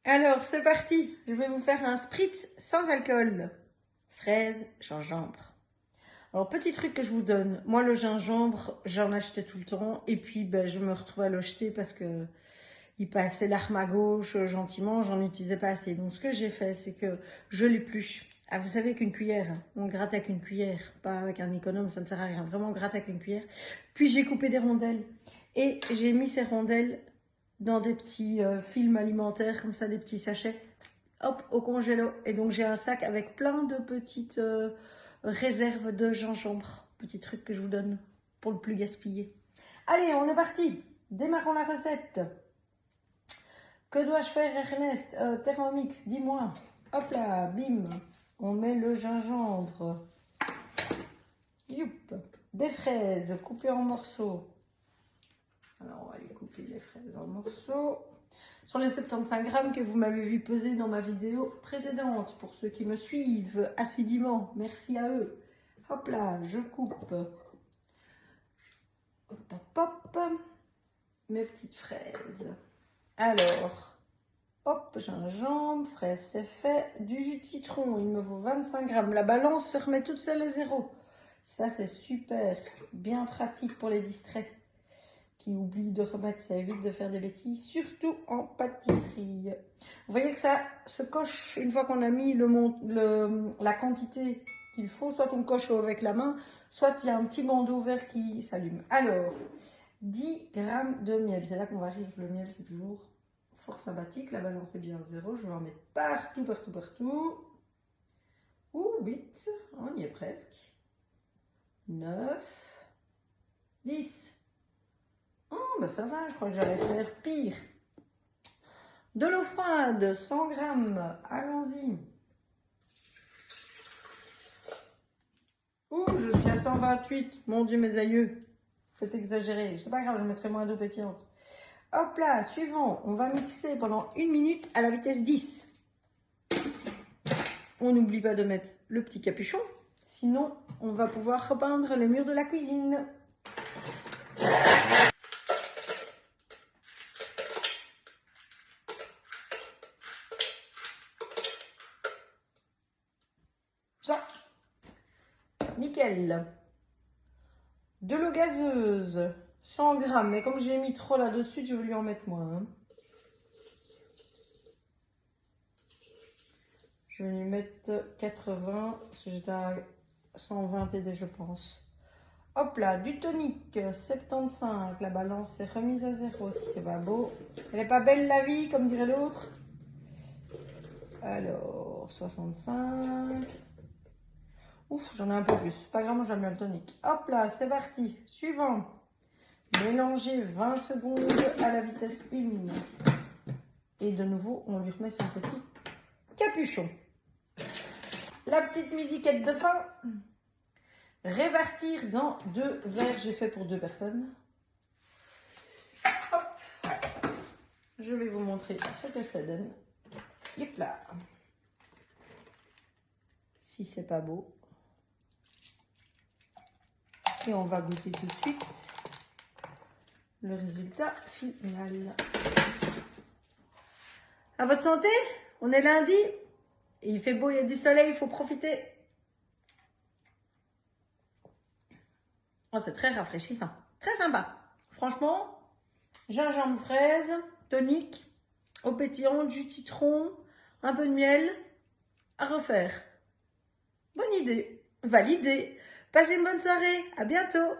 Alors, c'est parti. Je vais vous faire un spritz sans alcool. Fraises, gingembre. Alors, petit truc que je vous donne. Moi, le gingembre, j'en achetais tout le temps. Et puis, je me retrouvais à le jeter parce que il passait l'arme à gauche gentiment. J'en utilisais pas assez. Donc, ce que j'ai fait, c'est que je l'épluche. Ah, vous savez qu'une cuillère, on gratte avec une cuillère. Pas avec un économe, ça ne sert à rien. Vraiment, on gratte avec une cuillère. Puis, j'ai coupé des rondelles. Et j'ai mis ces rondelles dans des petits films alimentaires, comme ça, des petits sachets, hop, au congélo. Et donc, j'ai un sac avec plein de petites réserves de gingembre. Petit truc que je vous donne pour ne plus gaspiller. Allez, on est parti. Démarrons la recette. Que dois-je faire, Ernest? Thermomix, dis-moi. Hop là, bim. On met le gingembre. Youp. Des fraises coupées en morceaux. Alors, on va les couper les fraises en morceaux. Ce sont les 75 grammes que vous m'avez vu peser dans ma vidéo précédente. Pour ceux qui me suivent assidûment, merci à eux. Hop là, je coupe. Hop, hop, hop. Mes petites fraises. Alors, hop, gingembre, fraises, c'est fait. Du jus de citron, il me faut 25 grammes. La balance se remet toute seule à zéro. Ça, c'est super. Bien pratique pour les distraits qui oublie de remettre, ça évite de faire des bêtises, surtout en pâtisserie. Vous voyez que ça se coche une fois qu'on a mis la quantité qu'il faut, soit on coche avec la main, soit il y a un petit bandeau vert qui s'allume. Alors, 10 grammes de miel, c'est là qu'on va rire, le miel c'est toujours fort sympathique, la balance est bien à 0, je vais en mettre partout, partout, partout. Ouh, 8, on y est presque. 9, 10. Oh, ça va, je crois que j'allais faire pire. De l'eau froide, 100 grammes, allons-y. Ouh, je suis à 128, mon Dieu, mes aïeux. C'est exagéré, c'est pas grave, je mettrai moins d'eau pétillante. Hop là, suivant, on va mixer pendant 1 minute à la vitesse 10. On n'oublie pas de mettre le petit capuchon, sinon on va pouvoir repeindre les murs de la cuisine. Ça, nickel. De l'eau gazeuse, 100 grammes, mais comme j'ai mis trop là-dessus, je vais lui en mettre moins. Je vais lui mettre 80, parce que j'étais à 120 et je pense. Hop là, du tonique, 75, la balance est remise à 0, si c'est pas beau. Elle n'est pas belle la vie, comme dirait l'autre. Alors, 65. Ouf, j'en ai un peu plus. Pas grave, moi j'aime bien le tonique. Hop là, c'est parti. Suivant. Mélanger 20 secondes à la vitesse 1. Et de nouveau, on lui remet son petit capuchon. La petite musiquette de fin. Répartir dans 2 verres. J'ai fait pour 2 personnes. Hop. Je vais vous montrer ce que ça donne. Yep là. Si c'est pas beau. Et on va goûter tout de suite le résultat final. À votre santé, on est lundi. Et il fait beau, il y a du soleil, il faut profiter. Oh, c'est très rafraîchissant. Très sympa. Franchement, gingembre fraise, tonique, eau pétillante, jus de citron, un peu de miel. À refaire. Bonne idée. Validé. Passez une bonne soirée. À bientôt.